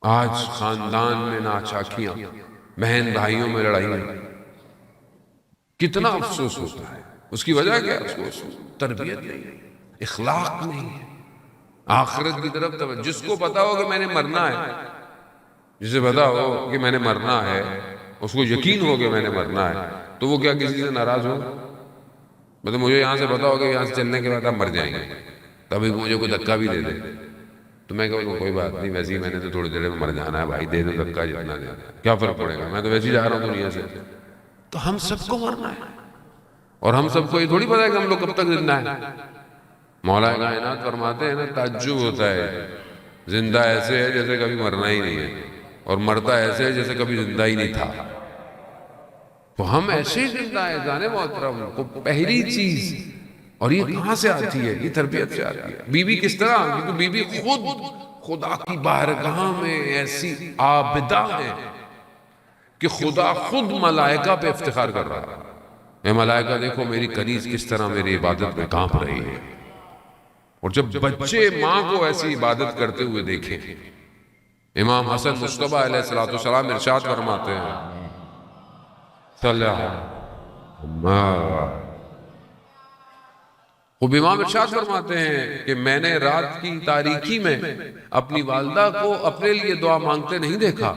آج خاندان میں ناچاکیاں، بہن بھائیوں میں لڑائیاں، کتنا افسوس ہوتا ہے۔ اس کی وجہ کیا ہے؟ افسوس تربیت نہیں ہے، اخلاق نہیں ہے، آخرت کی طرف توجہ۔ جس کو پتا ہو کہ میں نے مرنا ہے، جسے پتا ہو کہ میں نے مرنا ہے، اس کو یقین ہو کہ میں نے مرنا ہے، تو وہ کیا کسی سے ناراض ہو؟ مطلب مجھے یہاں سے پتا ہو کہ یہاں سے چلنے کے بعد آپ مر جائیں گے، کبھی مجھے کوئی دھکا بھی دے دے تو میں کہوں کوئی بات نہیں، ویسے ہی میں نے تو تھوڑی دیر میں مر جانا ہے بھائی، دے دو دھکا جتنا دینا، کیا فرق پڑے گا، میں تو ویسے ہی جا رہا ہوں دنیا سے۔ تو ہم سب کو مرنا ہے، اور ہم سب کو یہ تھوڑی پتا ہے کہ ہم لوگ کب تک زندہ ہیں۔ مولا کائنات فرماتے ہیں نا، تعجب ہوتا ہے، زندہ ایسے ہے جیسے کبھی مرنا ہی نہیں ہے، اور مرتا ایسے ہے جیسے کبھی زندہ ہی نہیں تھا۔ تو ہم ایسے ہی زندہ ہیں جانے محترم کو۔ پہلی چیز، اور یہ کہاں سے آتی ہے؟ یہ تربیت سے آتی ہے۔ بیوی کس طرح؟ کیونکہ بیوی خود خدا کی بارگاہ میں ایسی عابدہ ہے کہ خدا خود ملائکہ پہ افتخار کر رہا ہے، اے ملائکہ دیکھو میری کنیز کس طرح میری عبادت میں کانپ رہی ہے۔ اور جب بچے ماں کو ایسی عبادت کرتے ہوئے دیکھیں، امام حسن مجتبیٰ علیہ السلام ارشاد فرماتے ہیں، صلی اللہ علیہ وسلم، خوب امام ارشاد فرماتے ہیں کہ میں نے رات کی تاریکی میں اپنی والدہ کو اپنے لیے دعا مانگتے نہیں دیکھا،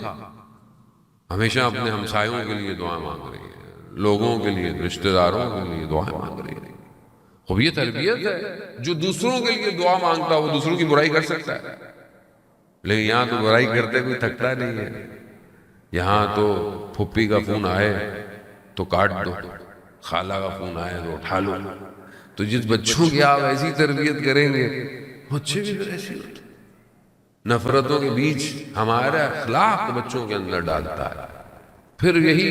ہمیشہ اپنے ہمسایوں کے لیے دعا مانگ رہی ہے، لوگوں کے لیے، رشتہ داروں کے لیے دعائیں مانگ رہی ہے۔ خوب یہ تربیت ہے۔ جو دوسروں کے لیے دعا مانگتا وہ دوسروں کی برائی کر سکتا ہے، لیکن یہاں تو برائی کرتے کوئی تھکتا نہیں ہے۔ یہاں تو پھپھی کا فون آئے تو کاٹ دو، خالہ کا فون آئے تو اٹھا لو۔ تو جس بچوں کی آپ ایسی تربیت کریں گے، بچے بھی پھر ایسی ہوتے۔ نفرتوں کے بیچ ہمارا اخلاق بچوں کے اندر ڈالتا ہے، پھر یہی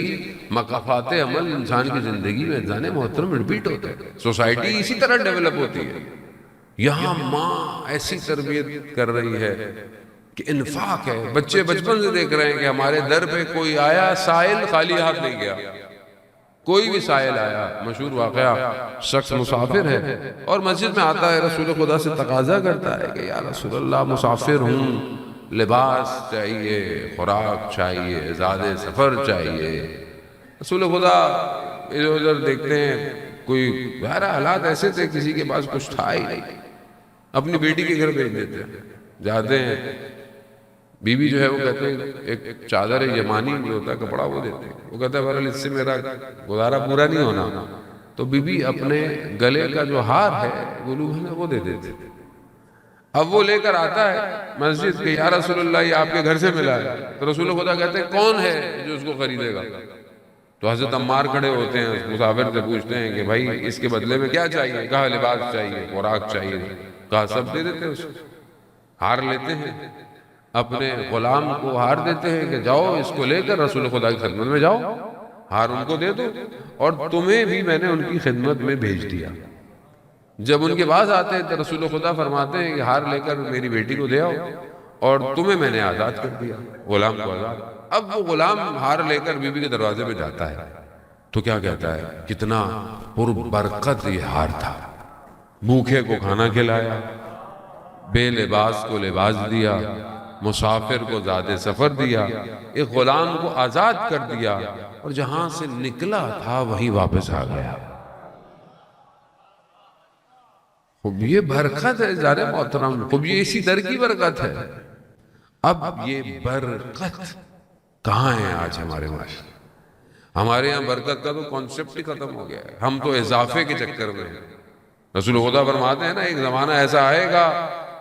مقافات عمل انسان کی زندگی میں جانے محترم ریپیٹ ہوتے ہیں۔ سوسائٹی اسی طرح ڈیولپ ہوتی ہے۔ یہاں ماں ایسی تربیت کر رہی ہے کہ انفاق ہے، بچے بچپن سے دیکھ رہے ہیں کہ ہمارے در پہ کوئی آیا سائل خالی ہاتھ نہیں گیا، کوئی بھی سائل آیا۔ مشہور واقعہ، شخص مسافر ہے اور مسجد میں آتا ہے، رسول خدا سے تقاضا کرتا ہے کہ یا رسول اللہ مسافر ہوں، لباس چاہیے، خوراک چاہیے، زادِ سفر چاہیے۔ رسول خدا ادھر ادھر دیکھتے ہیں، کوئی ظاہر حالات ایسے تھے کسی کے پاس کچھ تھا ہی نہیں، اپنی بیٹی کے گھر بھیج دیتے ہیں۔ جاتے ہیں، بیوی جو ہے وہ کہتے ہیں ایک چادر یمانی جو ہوتا ہے کپڑا وہ دیتے ہیں، وہ کہتا ہے بہرحال اس سے میرا گزارا پورا نہیں ہونا، تو بیوی اپنے گلے کا جو ہار ہے گلو ہے وہ دے دیتے۔ اب وہ لے کر آتا ہے مسجد کہ یا رسول اللہ یہ آپ کے گھر سے ملا ہے، تو رسول خدا کہتے ہیں کون ہے جو اس کو خریدے گا؟ تو حضرت عمار کھڑے ہوتے ہیں، اس مسافر سے پوچھتے ہیں کہ بھائی اس کے بدلے میں کیا چاہیے؟ کہا لباس چاہیے، خوراک چاہیے، کہا سب دے دیتے ہیں۔ اس ہار لیتے ہیں، اپنے غلام کو ہار دیتے ہیں کہ جاؤ اس کو لے کر رسول خدا کی خدمت میں جاؤ، ہار ان کو دے دو، اور تمہیں بھی میں نے ان کی خدمت میں بھیج دیا۔ جب ان کے پاس آتے ہیں تو رسول خدا فرماتے ہیں کہ ہار لے کر میری بیٹی کو دے آؤ، اور تمہیں میں نے آزاد کر دیا، غلام کو آزاد۔ اب وہ غلام ہار لے کر بیوی کے دروازے پہ جاتا ہے تو کیا کہتا ہے؟ کتنا پربرکت یہ ہار تھا، بھوکے کو کھانا کھلایا، بے لباس کو لباس دیا، مسافر کو زادِ سفر دیا، ایک غلام کو آزاد کر دیا، اور جہاں سے نکلا تھا وہیں واپس آ گیا۔ خوب یہ برکت ہے جارے محترم، خوب یہ اسی در کی برکت ہے۔ اب یہ برکت کہاں ہے آج ہمارے معاشرے؟ ہمارے یہاں برکت کا تو کانسیپٹ ہی ختم ہو گیا ہے، ہم تو اضافے کے چکر میں ہیں۔ رسول خدا فرماتے ہیں نا ایک زمانہ ایسا آئے گا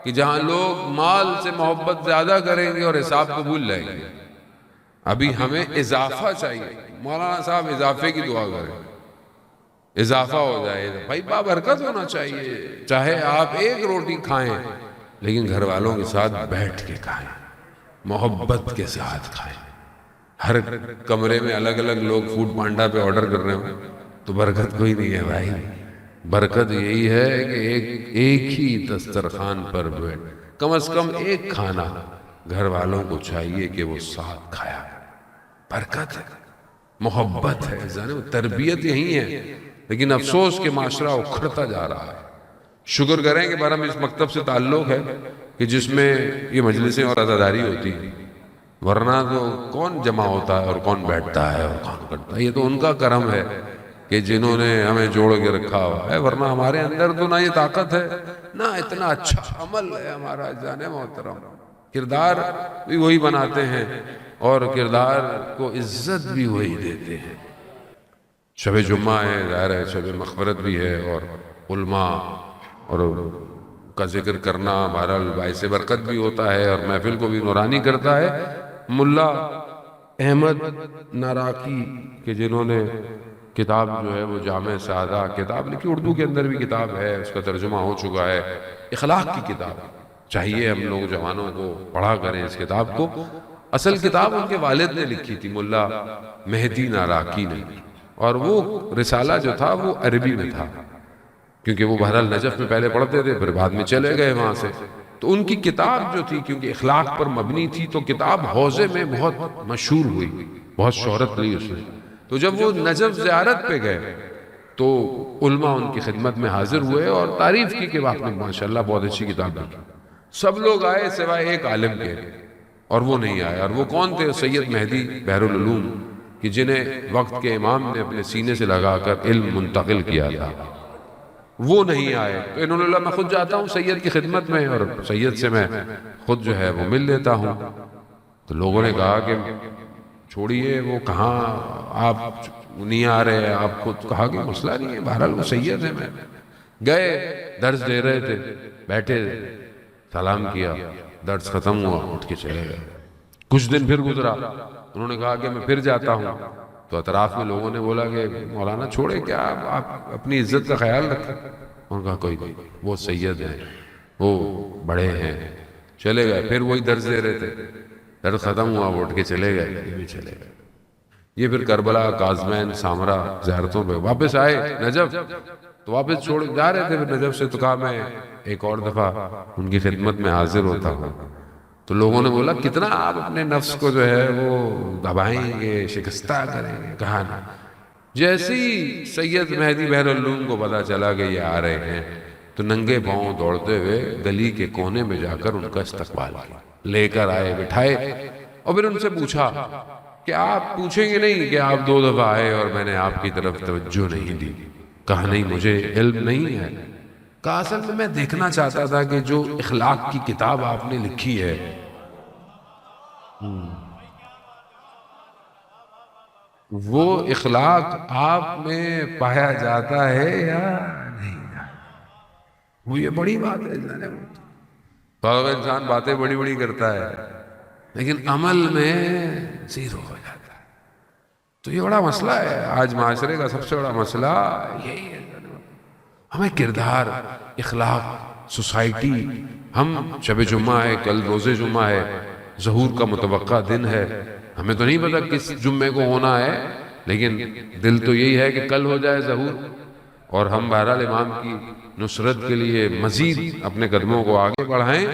کہ جہاں لوگ مال سے محبت زیادہ کریں گے اور حساب کو بھول جائیں گے۔ ابھی ہمیں اضافہ چاہیے، مولانا صاحب اضافے کی دعا کریں، اضافہ ہو جائے بھائی، بابرکت ہونا چاہیے۔ چاہے آپ ایک روٹی کھائیں لیکن گھر والوں کے ساتھ بیٹھ کے کھائیں، محبت کے ساتھ کھائیں۔ ہر کمرے میں الگ الگ لوگ فوڈ پانڈا پہ آرڈر کر رہے ہوں تو برکت کوئی نہیں ہے بھائی۔ برکت یہی ہے کہ ایک ہی دسترخوان پر بیٹھ، کم از کم ایک کھانا گھر والوں کو چاہیے کہ وہ ساتھ کھایا۔ برکت ہے، محبت ہے، تربیت یہی ہے، لیکن افسوس کہ معاشرہ اکھڑتا جا رہا ہے۔ شکر کریں کہ بہرحال اس مکتب سے تعلق ہے کہ جس میں یہ مجلسیں اور عزاداری ہوتی ہیں، ورنہ تو کون جمع ہوتا ہے اور کون بیٹھتا ہے اور کون کرتا ہے؟ یہ تو ان کا کرم ہے کہ جنہوں نے ہمیں جوڑ کے رکھا ہوا ہے، ورنہ ہمارے اندر تو نہ یہ طاقت ہے نہ اتنا اچھا عمل ہے ہمارا۔ جان محترم، کردار بھی وہی بناتے ہیں اور کردار کو عزت بھی وہی دیتے ہیں۔ شب جمعہ ہے، ظاہر ہے شب مغفرت بھی ہے، اور علماء اور کا ذکر کرنا بہرحال باعث برکت بھی ہوتا ہے اور محفل کو بھی نورانی کرتا ہے۔ ملا احمد ناراکی کہ جنہوں نے کتاب جو ہے وہ جامع سعادہ کتاب لکھی، اردو کے اندر بھی کتاب ہے، اس کا ترجمہ ہو چکا ہے، اخلاق کی کتاب، چاہیے ہم لوگ جوانوں کو پڑھا کریں اس کتاب کو۔ اصل کتاب ان کے والد نے لکھی تھی، ملا مہدی ناراکی نے، اور وہ رسالہ جو تھا وہ عربی میں تھا، کیونکہ وہ بہرحال نجف میں پہلے پڑھتے تھے، پھر بعد میں چلے گئے وہاں سے، تو ان کی کتاب جو تھی کیونکہ اخلاق پر مبنی تھی تو کتاب حوزے میں بہت مشہور ہوئی، بہت شہرت لی اس نے۔ تو جب وہ نجف زیارت پہ گئے تو علماء ان کی خدمت میں حاضر ہوئے اور تعریف کی کہ آپ نے ماشاءاللہ بہت اچھی کتاب لکھی۔ سب لوگ آئے سوائے ایک عالم کے، اور وہ نہیں آئے، اور وہ کون تھے؟ سید مہدی بحر العلوم، کہ جنہیں وقت کے امام نے اپنے سینے سے لگا کر علم منتقل کیا تھا، وہ نہیں آئے۔ تو انہوں نے کہا میں خود جاتا ہوں سید کی خدمت میں اور سید سے میں خود جو ہے وہ مل لیتا ہوں۔ تو لوگوں نے کہا کہ چھوڑیے، وہ کہاں آپ نہیں آ رہے، آپ خود کہا کہ مسئلہ نہیں ہے، بہرحال وہ سید ہے۔ میں گئے، درس دے رہے تھے، بیٹھے، سلام کیا، درس ختم ہوا، اٹھ کے چلے گئے۔ کچھ دن پھر گزرا، انہوں نے کہا کہ میں پھر جاتا ہوں، تو اطراف میں لوگوں نے بولا کہ مولانا چھوڑے کیا، آپ اپنی عزت کا خیال رکھیں۔ انہوں نے کہا کوئی نہیں، وہ سید ہیں، وہ بڑے ہیں، چلے گئے۔ پھر وہی درس دے رہے تھے، درس ختم ہوا، وہ اٹھ کے چلے گئے، یہ بھی چلے گئے۔ یہ پھر کربلا، کاظمین، سامرا زیارتوں پہ واپس آئے نجف، تو واپس چھوڑ جا رہے تھے پھر نجف سے، تو کہا میں ایک اور دفعہ ان کی خدمت میں حاضر ہوتا ہوں۔ تو لوگوں نے بولا کتنا آپ اپنے نفس کو جو ہے وہ دبائیں گے، شکستہ کریں گے؟ کہا نا، جیسے ہی سید مہدی بحر العلوم کو پتا چلا کہ یہ آ رہے ہیں تو ننگے پاؤں دوڑتے ہوئے گلی کے کونے میں جا کر ان کا استقبال کیا، لے کر آئے، بٹھائے، اور پھر ان سے پوچھا کہ آپ پوچھیں گے نہیں کہ آپ 2 دفعہ آئے اور میں نے آپ کی طرف توجہ نہیں دی؟ کہا نہیں، مجھے علم نہیں ہے۔ کہا اصل میں دیکھنا چاہتا تھا کہ جو اخلاق کی کتاب آپ نے لکھی ہے وہ اخلاق آپ میں پایا جاتا ہے یا نہیں جاتا؟ وہ یہ بڑی بات ہے جانے میں۔ تو اگر انسان باتیں بڑی بڑی کرتا ہے لیکن عمل میں زیرو ہو جاتا ہے، تو یہ بڑا مسئلہ ہے۔ آج معاشرے کا سب سے بڑا مسئلہ یہی ہے، ہمیں کردار، اخلاق، سوسائٹی، ہم شب جمعہ ہے، کل روز جمعہ ہے، ظہور کا متوقع دن ہے، ہمیں تو نہیں پتا کس جمعے کو ہونا ہے، لیکن دل تو یہی ہے کہ کل ہو جائے ظہور، اور ہم بہرحال امام کی نصرت کے لیے مزید اپنے قدموں کو آگے بڑھائیں۔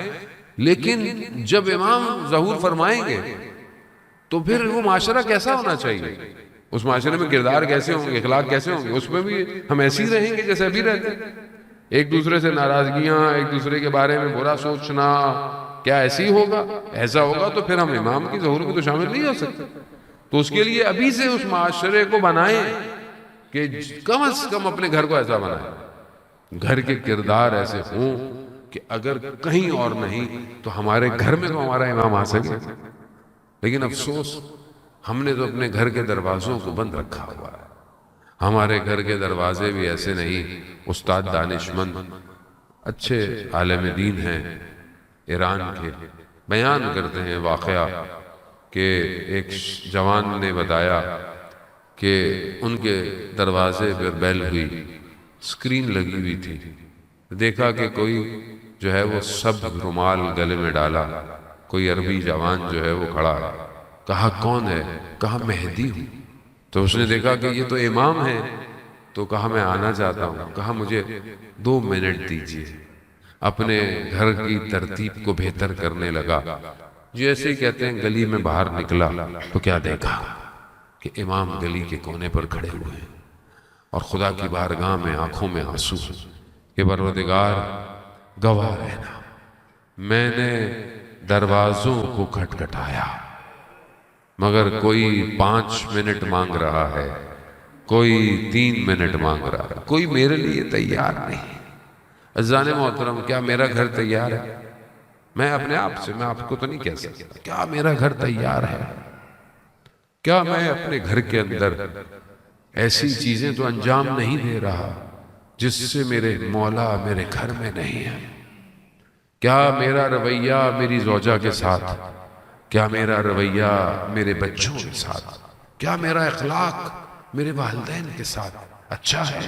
لیکن جب امام ظہور فرمائیں گے تو پھر وہ معاشرہ کیسا ہونا چاہیے؟ اس معاشرے میں کردار کیسے ہوں گے، اخلاق کیسے ہوں گے؟ اس میں بھی ہم ایسے ہی رہیں گے جیسے ابھی رہتے ہیں، ایک دوسرے سے ناراضگیاں، ایک دوسرے کے بارے میں برا سوچنا، کیا ایسی ہوگا؟ ایسا ہوگا تو پھر ہم امام کی ظہور میں تو شامل نہیں ہو سکتے۔ تو اس کے لیے ابھی سے اس معاشرے کو بنائیں کہ کم از کم اپنے گھر کو ایسا بنائیں، گھر کے کردار ایسے ہوں کہ اگر کہیں اور نہیں تو ہمارے گھر میں تو ہمارا امام آ سکے۔ لیکن افسوس، ہم نے تو اپنے گھر کے دروازوں کو بند رکھا ہوا ہے۔ ہمارے گھر کے دروازے بھی ایسے نہیں۔ استاد دانشمند اچھے عالم دین ہیں ایران کے، بیان کرتے ہیں واقعہ کہ ایک جوان نے بتایا کہ ان کے دروازے پر بیل ہوئی، اسکرین لگی ہوئی تھی، دیکھا کہ کوئی جو ہے وہ سب رومال گلے میں ڈالا، کوئی عربی جوان جو ہے وہ کھڑا ہے۔ کہا کون ہے؟ کہا مہدی ہوں۔ تو اس نے دیکھا کہ یہ تو امام ہے، تو کہا میں آنا چاہتا ہوں۔ کہا مجھے 2 منٹ دیجیے۔ اپنے گھر کی ترتیب کو بہتر کرنے لگا۔ جیسے ہی کہتے ہیں گلی میں باہر نکلا تو کیا دیکھا کہ امام گلی کے کونے پر کھڑے ہوئے ہیں اور خدا کی بارگاہ میں آنکھوں میں آنسو کہ پروردگار گواہ رہنا، میں نے دروازوں کو کھٹکھٹایا مگر کوئی 5 منٹ مانگ رہا ہے، کوئی 3 منٹ مانگ رہا ہے، کوئی میرے لیے تیار نہیں۔ عزیزان محترم، کیا میرا گھر تیار ہے؟ میں اپنے آپ سے، میں آپ کو تو نہیں کہہ سکتا، کیا میرا گھر تیار ہے؟ کیا میں اپنے گھر کے اندر ایسی چیزیں تو انجام نہیں دے رہا جس سے میرے مولا میرے گھر میں نہیں ہے؟ کیا میرا رویہ میری زوجہ کے ساتھ، کیا میرا رویہ میرے بچوں کے ساتھ، کیا میرا اخلاق میرے والدین کے ساتھ اچھا ہے؟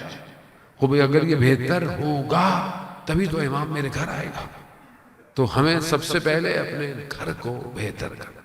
خوب اگر یہ بہتر ہوگا تبھی تو امام میرے گھر آئے گا۔ تو ہمیں سب سے پہلے اپنے گھر کو بہتر کرنا